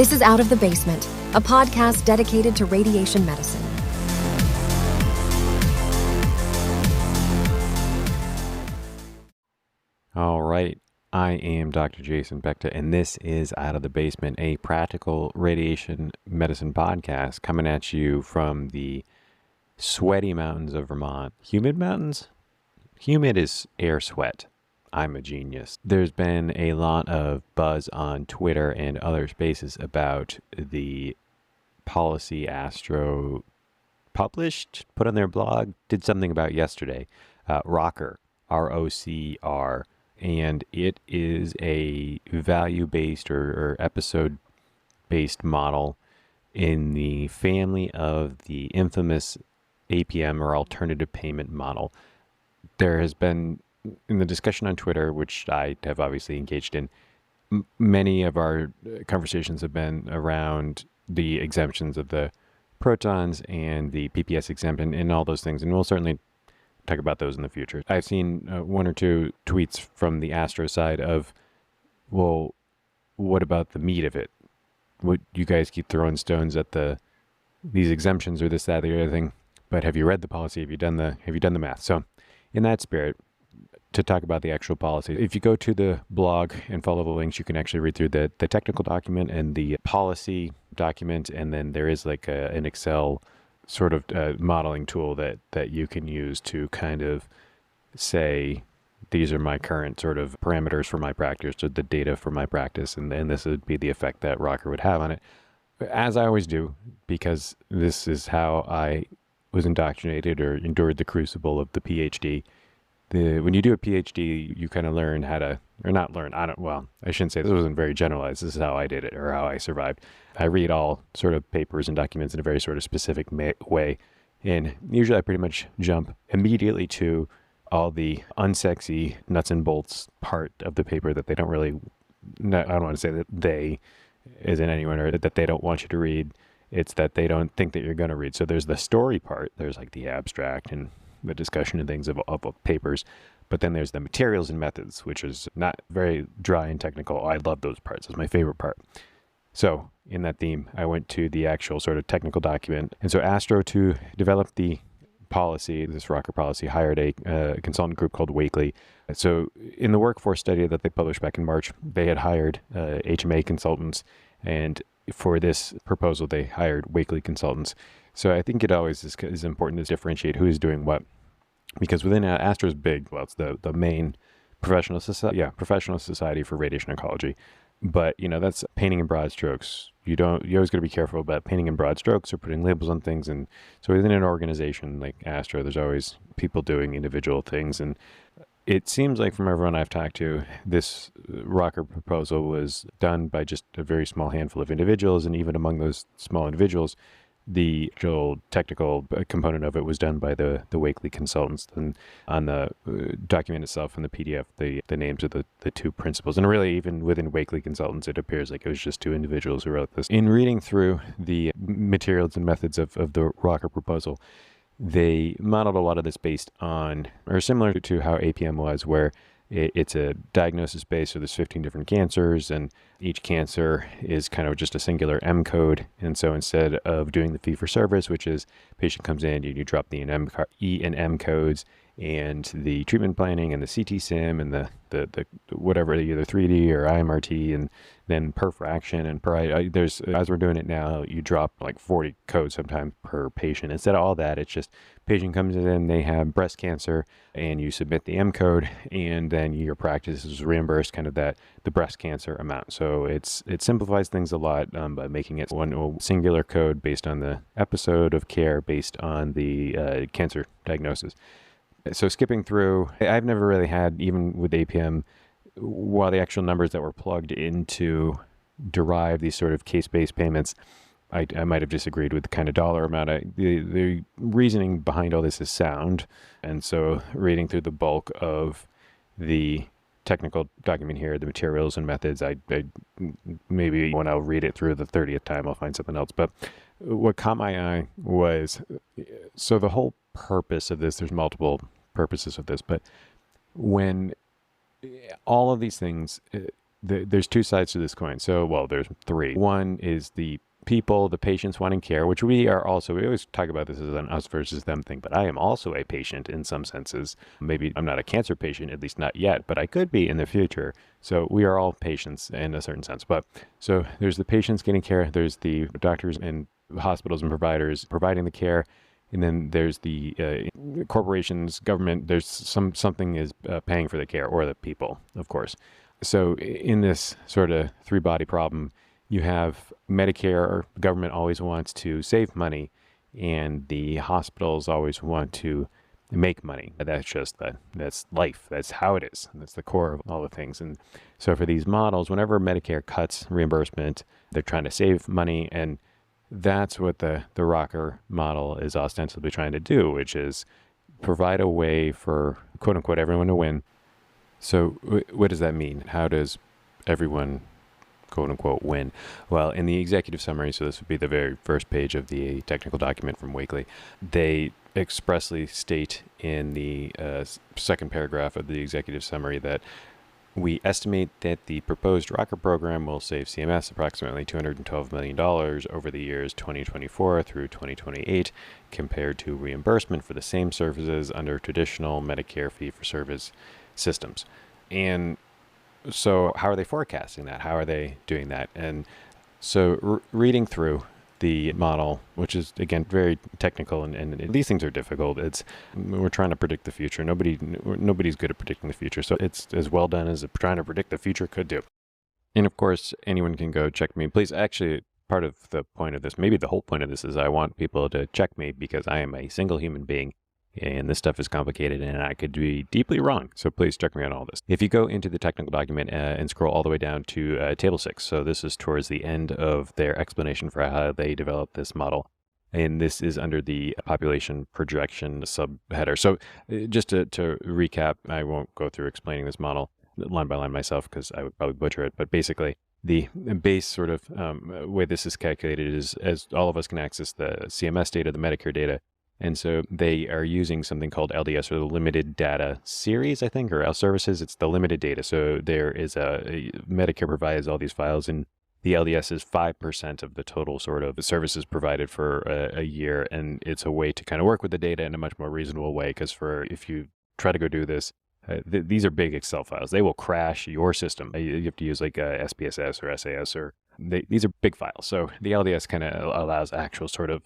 This is Out of the Basement, a podcast dedicated to radiation medicine. All right, I am Dr. Jason Beckta, and this is Out of the Basement, a practical radiation medicine podcast coming at you from the sweaty mountains of Vermont. Humid mountains? Humid is air sweat. I'm a genius. There's been a lot of buzz on Twitter and other spaces about the policy Astro published, put on their blog, did something about yesterday. ROCR, ROCR, and it is a value-based or episode-based model in the family of the infamous APM or alternative payment model. There has been, in the discussion on Twitter, which I have obviously engaged in, many of our conversations have been around the exemptions of the protons and the PPS exemption and all those things, and we'll certainly talk about those in the future. I've seen one or two tweets from the Astro side of, well, what about the meat of it? What, you guys keep throwing stones at these exemptions or this, that, the other thing, but have you read the policy? Have you done the math? So in that spirit, to talk about the actual policy, if you go to the blog and follow the links, you can actually read through the technical document and the policy document, and then there is like an Excel sort of modeling tool that you can use to kind of say, these are my current sort of parameters for my practice, or the data for my practice, and this would be the effect that ROCR would have on it. As I always do, because this is how I was indoctrinated or endured the crucible of the PhD. When you do a PhD, you kind of learn how to, or not learn, I shouldn't say, this wasn't very generalized. This is how I did it, or how I survived. I read all sort of papers and documents in a very sort of specific way. And usually I pretty much jump immediately to all the unsexy nuts and bolts part of the paper that they don't really, I don't want to say that they, as in anyone, or that they don't want you to read. It's that they don't think that you're going to read. So there's the story part. There's like the abstract and the discussion and things of papers. But then there's the materials and methods, which is not very dry and technical. I love those parts. It's my favorite part. So in that theme, I went to the actual sort of technical document. And so Astro, to develop the policy, this ROCR policy, hired a consultant group called Wakely. So in the workforce study that they published back in March, they had hired HMA consultants, and for this proposal, they hired Wakely consultants. So I think it always is important to differentiate who is doing what, because within Astro's big, well, it's the main professional society for radiation oncology. But, that's painting in broad strokes. You always got to be careful about painting in broad strokes or putting labels on things. And so within an organization like Astro, there's always people doing individual things. And it seems like from everyone I've talked to, this ROCR proposal was done by just a very small handful of individuals. And even among those small individuals, the actual technical component of it was done by the Wakely consultants. And on the document itself in the PDF, the names of the two principals. And really, even within Wakely consultants, it appears like it was just two individuals who wrote this. In reading through the materials and methods of the ROCR proposal, they modeled a lot of this based on, or similar to how APM was, where it's a diagnosis base, so there's 15 different cancers, and each cancer is kind of just a singular M code. And so instead of doing the fee for service, which is patient comes in, you drop the E and M codes, and the treatment planning and the CT sim and the whatever, either 3D or IMRT, and then per fraction and per, there's, as we're doing it now, you drop like 40 codes sometimes per patient. Instead of all that, it's just patient comes in, they have breast cancer, and you submit the M code, and then your practice is reimbursed kind of the breast cancer amount. So it simplifies things a lot by making it one singular code based on the episode of care, based on the cancer diagnosis. So skipping through, I've never really had, even with APM, while the actual numbers that were plugged into derive these sort of case-based payments, I might have disagreed with the kind of dollar amount. The reasoning behind all this is sound. And so reading through the bulk of the technical document here, the materials and methods, I maybe when I'll read it through the 30th time, I'll find something else. But what caught my eye was, so the whole purpose of this, there's multiple purposes of this, but when all of these things, there's two sides to this coin. So, well, there's three. One is the people, the patients wanting care, which we always talk about this as an us versus them thing, but I am also a patient in some senses. Maybe I'm not a cancer patient, at least not yet, but I could be in the future. So we are all patients in a certain sense. But so there's the patients getting care, there's the doctors and hospitals and providers providing the care, and then there's the corporations, government, there's something is paying for the care, or the people, of course. So in this sort of three-body problem, you have Medicare. Government always wants to save money, and the hospitals always want to make money. That's life. That's how it is. That's the core of all the things. And so for these models, whenever Medicare cuts reimbursement, they're trying to save money, and that's what the ROCR model is ostensibly trying to do, which is provide a way for quote unquote everyone to win. So what does that mean? How does everyone quote unquote win? Well, in the executive summary, so this would be the very first page of the technical document from Wakely, they expressly state in the second paragraph of the executive summary that we estimate that the proposed ROCR program will save CMS approximately $212 million over the years 2024 through 2028 compared to reimbursement for the same services under traditional Medicare fee-for-service systems. And so how are they forecasting that? How are they doing that? And so reading through the model, which is, again, very technical, and these things are difficult. We're trying to predict the future. Nobody's good at predicting the future. So it's as well done as trying to predict the future could do. And of course, anyone can go check me. Please, actually, part of the point of this, maybe the whole point of this, is I want people to check me because I am a single human being. And this stuff is complicated, and I could be deeply wrong. So please check me on all this. If you go into the technical document and scroll all the way down to Table 6, so this is towards the end of their explanation for how they developed this model. And this is under the population projection subheader. So just to recap, I won't go through explaining this model line by line myself because I would probably butcher it. But basically, the base sort of way this is calculated is as all of us can access the CMS data, the Medicare data. And so they are using something called LDS, or the Limited Data Series, I think, or L Services. It's the limited data. So there is Medicare provides all these files, and the LDS is 5% of the total sort of services provided for a year. And it's a way to kind of work with the data in a much more reasonable way, because if you try to go do this, these are big Excel files. They will crash your system. You have to use like SPSS or SAS, or these are big files. So the LDS kind of allows actual sort of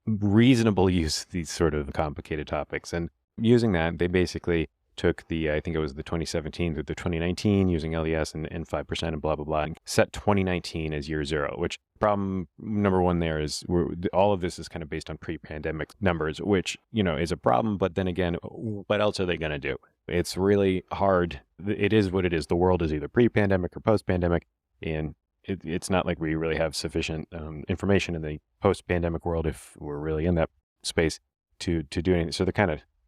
reasonable use of these sort of complicated topics. And using that, they basically took I think it was the 2017 through the 2019 using LDS and 5% and blah, blah, blah, and set 2019 as year zero, which problem number one there is all of this is kind of based on pre-pandemic numbers, which, is a problem. But then again, what else are they going to do? It's really hard. It is what it is. The world is either pre-pandemic or post-pandemic, and it's not like we really have sufficient information in the post-pandemic world, if we're really in that space, to do anything. So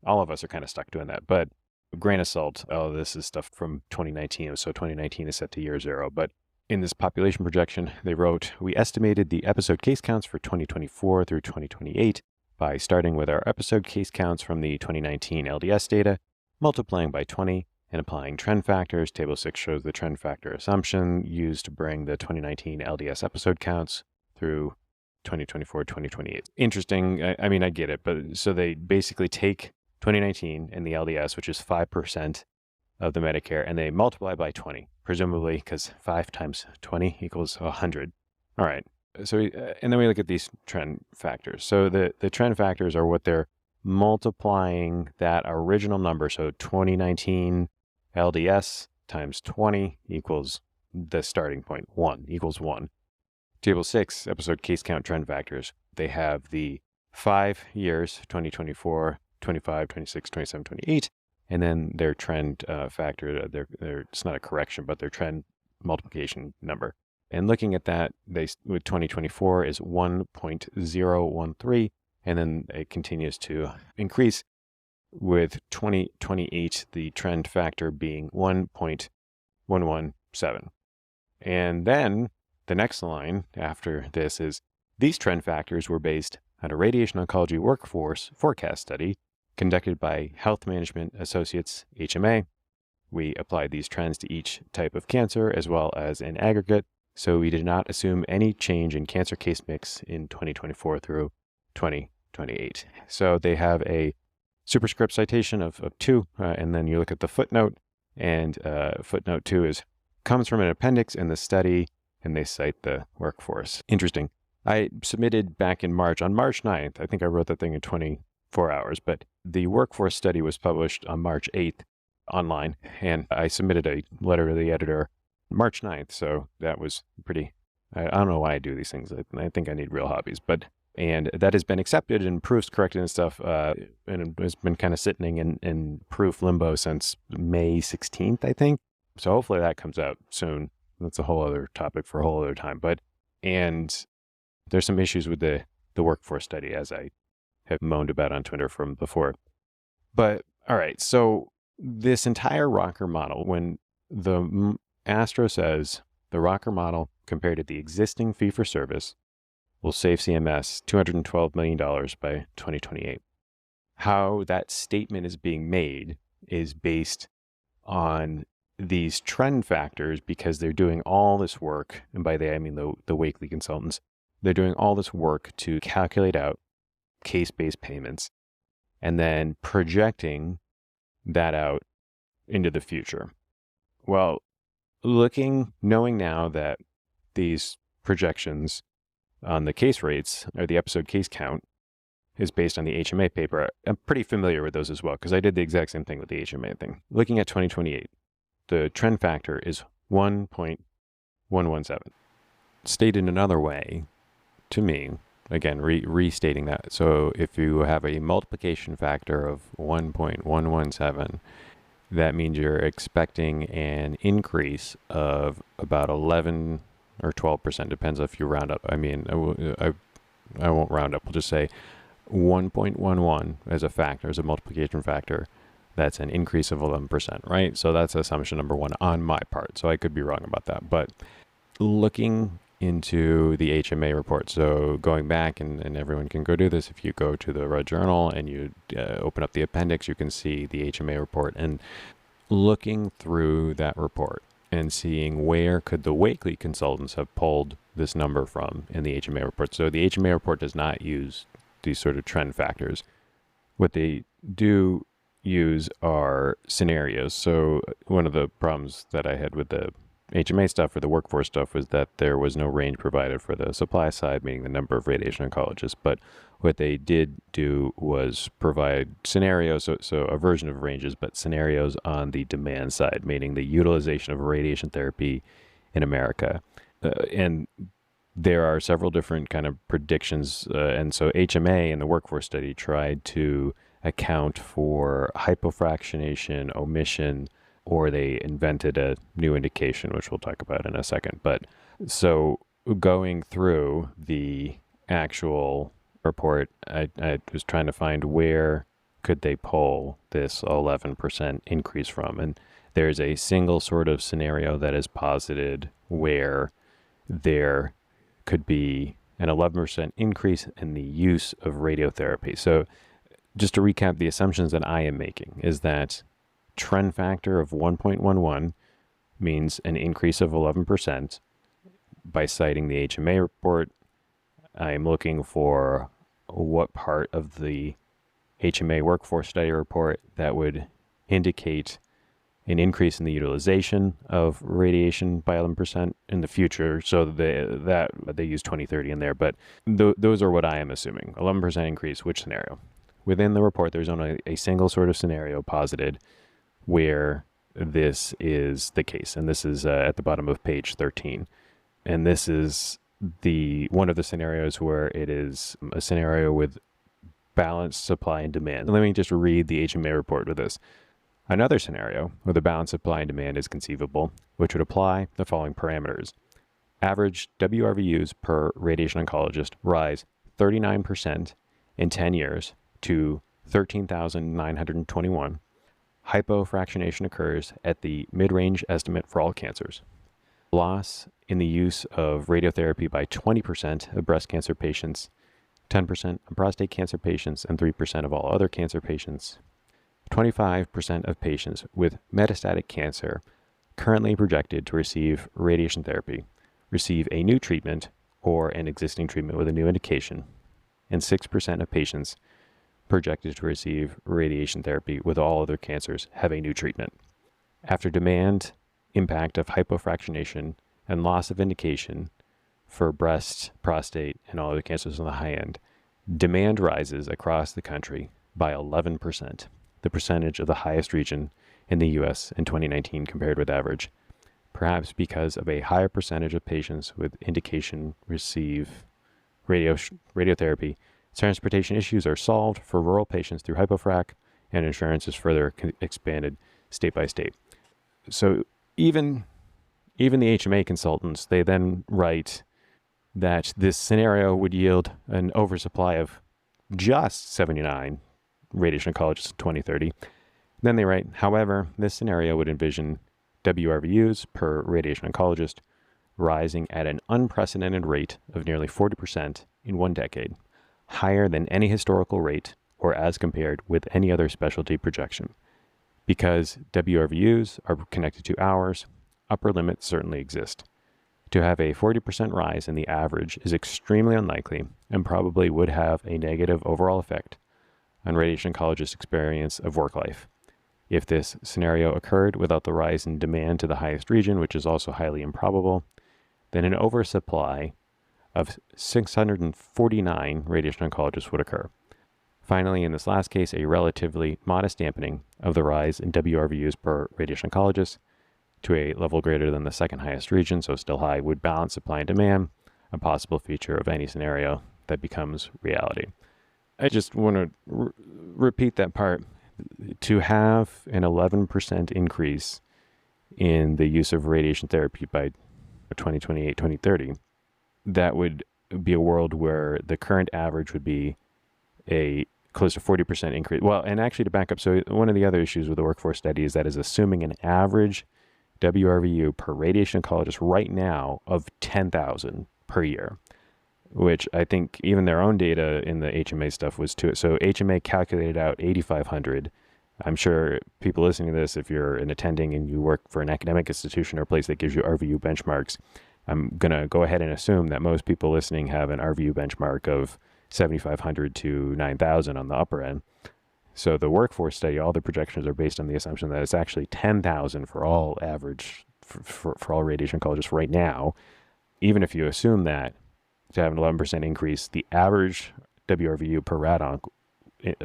all of us are kind of stuck doing that. But grain of salt, this is stuff from 2019. So 2019 is set to year zero. But in this population projection, they wrote, we estimated the episode case counts for 2024 through 2028 by starting with our episode case counts from the 2019 LDS data, multiplying by 20, and applying trend factors. Table 6 shows the trend factor assumption used to bring the 2019 LDS episode counts through 2024, 2028. Interesting. I mean, I get it. But so they basically take 2019 and the LDS, which is 5% of the Medicare, and they multiply by 20, presumably because 5 times 20 equals 100. All right. So, and then we look at these trend factors. So the trend factors are what they're multiplying that original number. So 2019 LDS times 20 equals the starting point, 1 equals 1. Table 6, episode case count trend factors. They have the 5 years, 2024, 25, 26, 27, 28, and then their trend factor, it's not a correction, but their trend multiplication number. And looking at that, with 2024 is 1.013, and then it continues to increase with 2028, the trend factor being 1.117. And then the next line after this is, these trend factors were based on a radiation oncology workforce forecast study conducted by Health Management Associates, HMA, We applied these trends to each type of cancer as well as in aggregate. So we did not assume any change in cancer case mix in 2024 through 2028. So they have a superscript citation of 2, and then you look at the footnote, and footnote 2 comes from an appendix in the study, and they cite the workforce. Interesting. I submitted back in March, on March 9th, I think I wrote that thing in 24 hours, but the workforce study was published on March 8th online, and I submitted a letter to the editor March 9th, so that was pretty, I don't know why I do these things. I think I need real hobbies, and that has been accepted and proofs corrected and stuff, and it has been kind of sitting in proof limbo since May 16th, I think. So hopefully that comes out soon. That's a whole other topic for a whole other time. And there's some issues with the workforce study, as I have moaned about on Twitter from before. But all right, so this entire ROCR model, when the Astro says the ROCR model compared to the existing fee-for-service will save CMS $212 million by 2028. How that statement is being made is based on these trend factors, because they're doing all this work, and by they I mean the Wakely consultants, they're doing all this work to calculate out case-based payments and then projecting that out into the future. Well, knowing now that these projections on the case rates or the episode case count is based on the HMA paper, I'm pretty familiar with those as well, because I did the exact same thing with the HMA thing. Looking at 2028, the trend factor is 1.117. Stated another way, to me, again, restating that. So if you have a multiplication factor of 1.117, that means you're expecting an increase of about 11 or 12%, depends if you round up. I mean, I won't round up. We'll just say 1.11 as a factor, as a multiplication factor. That's an increase of 11%, right? So that's assumption number one on my part. So I could be wrong about that. But looking into the HMA report, so going back, and everyone can go do this. If you go to the Red Journal and you open up the appendix, you can see the HMA report, and looking through that report and seeing where could the Wakely consultants have pulled this number from in the HMA report. So the HMA report does not use these sort of trend factors. What they do use are scenarios. So one of the problems that I had with the HMA stuff or the workforce stuff was that there was no range provided for the supply side, meaning the number of radiation oncologists. But what they did do was provide scenarios, so a version of ranges, but scenarios on the demand side, meaning the utilization of radiation therapy in America. And there are several different kind of predictions. And so HMA in the workforce study tried to account for hypofractionation, omission, or they invented a new indication, which we'll talk about in a second. But so going through the actual report, I was trying to find where could they pull this 11% increase from. And there's a single sort of scenario that is posited where there could be an 11% increase in the use of radiotherapy. So just to recap, the assumptions that I am making is that trend factor of 1.11 means an increase of 11%. By citing the HMA report, I'm looking for what part of the HMA workforce study report that would indicate an increase in the utilization of radiation by 11% in the future. So they use 2030 in there, but those are what I am assuming. 11% increase, which scenario? Within the report, there's only a single sort of scenario posited where this is the case. And this is at the bottom of page 13. And this is one of the scenarios where it is a scenario with balanced supply and demand. And let me just read the HMA report with this. Another scenario where the balanced supply and demand is conceivable, which would apply the following parameters. Average WRVUs per radiation oncologist rise 39% in 10 years to 13,921. Hypofractionation occurs at the mid-range estimate for all cancers. Loss in the use of radiotherapy by 20% of breast cancer patients, 10% of prostate cancer patients, and 3% of all other cancer patients. 25% of patients with metastatic cancer currently projected to receive radiation therapy receive a new treatment or an existing treatment with a new indication, and 6% of patients projected to receive radiation therapy with all other cancers have a new treatment. After demand impact of hypofractionation and loss of indication for breast, prostate, and all other cancers on the high end, demand rises across the country by 11%, the percentage of the highest region in the U.S. in 2019 compared with average, perhaps because of a higher percentage of patients with indication receive radiotherapy. Transportation issues are solved for rural patients through hypofrac, and insurance is further expanded state by state. So even the HMA consultants, they then write that this scenario would yield an oversupply of just 79 radiation oncologists in 2030. Then they write, however, this scenario would envision WRVUs per radiation oncologist rising at an unprecedented rate of nearly 40% in one decade, higher than any historical rate or as compared with any other specialty projection. Because WRVUs are connected to hours, upper limits certainly exist. To have a 40% rise in the average is extremely unlikely and probably would have a negative overall effect on radiation oncologists' experience of work life. If this scenario occurred without the rise in demand to the highest region, which is also highly improbable, then an oversupply of 649 radiation oncologists would occur. Finally, in this last case, a relatively modest dampening of the rise in WRVUs per radiation oncologist to a level greater than the second highest region, so still high, would balance supply and demand, a possible feature of any scenario that becomes reality. I just want to repeat that part. To have an 11% increase in the use of radiation therapy by 2028, 2030, that would be a world where the current average would be a close to 40% increase. Well, and actually to back up, so one of the other issues with the workforce study is that is assuming an average WRVU per radiation oncologist right now of 10,000 per year, which I think even their own data in the HMA stuff was to it. So HMA calculated out 8,500. I'm sure people listening to this, if you're an attending and you work for an academic institution or a place that gives you RVU benchmarks, I'm going to go ahead and assume that most people listening have an RVU benchmark of 7,500 to 9,000 on the upper end. So the workforce study, all the projections are based on the assumption that it's actually 10,000 for all average, for all radiation oncologists right now. Even if you assume that, to have an 11% increase, the average WRVU per RadOnc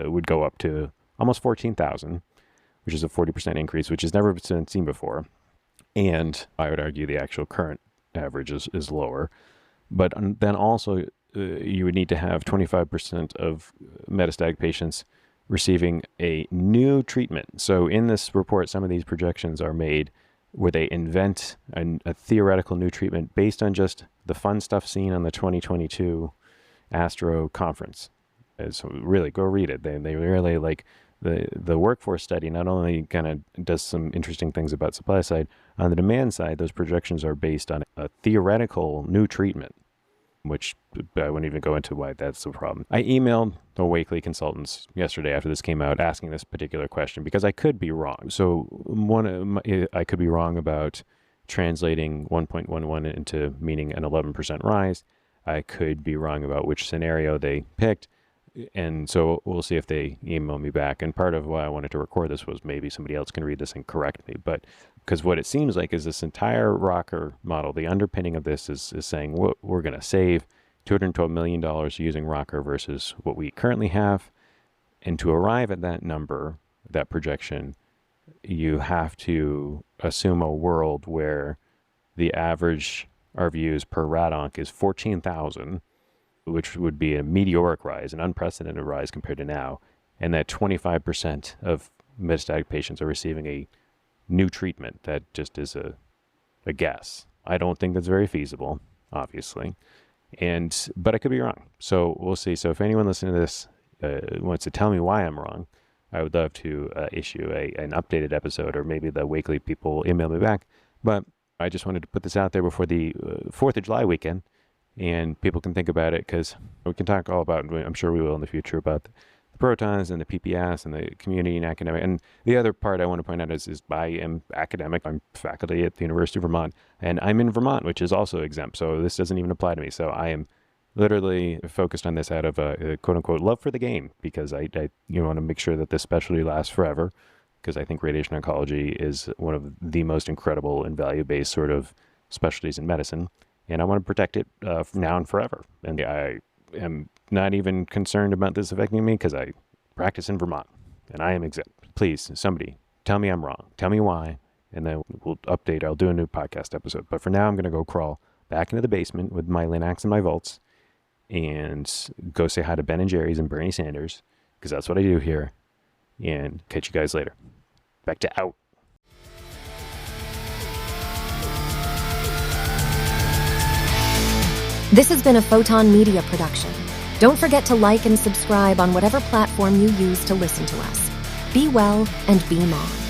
would go up to almost 14,000, which is a 40% increase, which has never been seen before. And I would argue the actual current average is lower. But then also, you would need to have 25% of metastatic patients receiving a new treatment. So in this report, some of these projections are made where they invent a theoretical new treatment based on just the fun stuff seen on the 2022 Astro conference. And so really, go read it. They really like the workforce study not only kind of does some interesting things about supply side, on the demand side, those projections are based on a theoretical new treatment, which I wouldn't even go into why that's the problem. I emailed the Wakely consultants yesterday after this came out asking this particular question because I could be wrong. So I could be wrong about translating 1.11 into meaning an 11% rise. I could be wrong about which scenario they picked. And so we'll see if they email me back. And part of why I wanted to record this was maybe somebody else can read this and correct me. But because what it seems like is this entire ROCR model, the underpinning of this is saying we're going to save $212 million using ROCR versus what we currently have. And to arrive at that number, that projection, you have to assume a world where the average RVUs per RadOnc is 14,000, which would be a meteoric rise, an unprecedented rise compared to now, and that 25% of metastatic patients are receiving a new treatment. That just is a guess. I don't think that's very feasible, obviously, but I could be wrong. So we'll see. So if anyone listening to this wants to tell me why I'm wrong, I would love to issue an updated episode, or maybe the Wakely people email me back. But I just wanted to put this out there before the 4th of July weekend, and people can think about it, because we can talk all about, I'm sure we will in the future, about protons and the PPS and the community and academic. And the other part I want to point out is I am academic. I'm faculty at the University of Vermont, and I'm in Vermont, which is also exempt. So this doesn't even apply to me. So I am literally focused on this out of a quote unquote love for the game, because I want to make sure that this specialty lasts forever, because I think radiation oncology is one of the most incredible and value-based sort of specialties in medicine. And I want to protect it now and forever. And I am not even concerned about this affecting me because I practice in Vermont and I am exempt. Please, somebody, tell me I'm wrong. Tell me why. And then we'll update. I'll do a new podcast episode. But for now, I'm going to go crawl back into the basement with my Linux and my Volts and go say hi to Ben and Jerry's and Bernie Sanders, because that's what I do here. And catch you guys later. Back to out. This has been a Photon Media production. Don't forget to like and subscribe on whatever platform you use to listen to us. Be well and be Mom.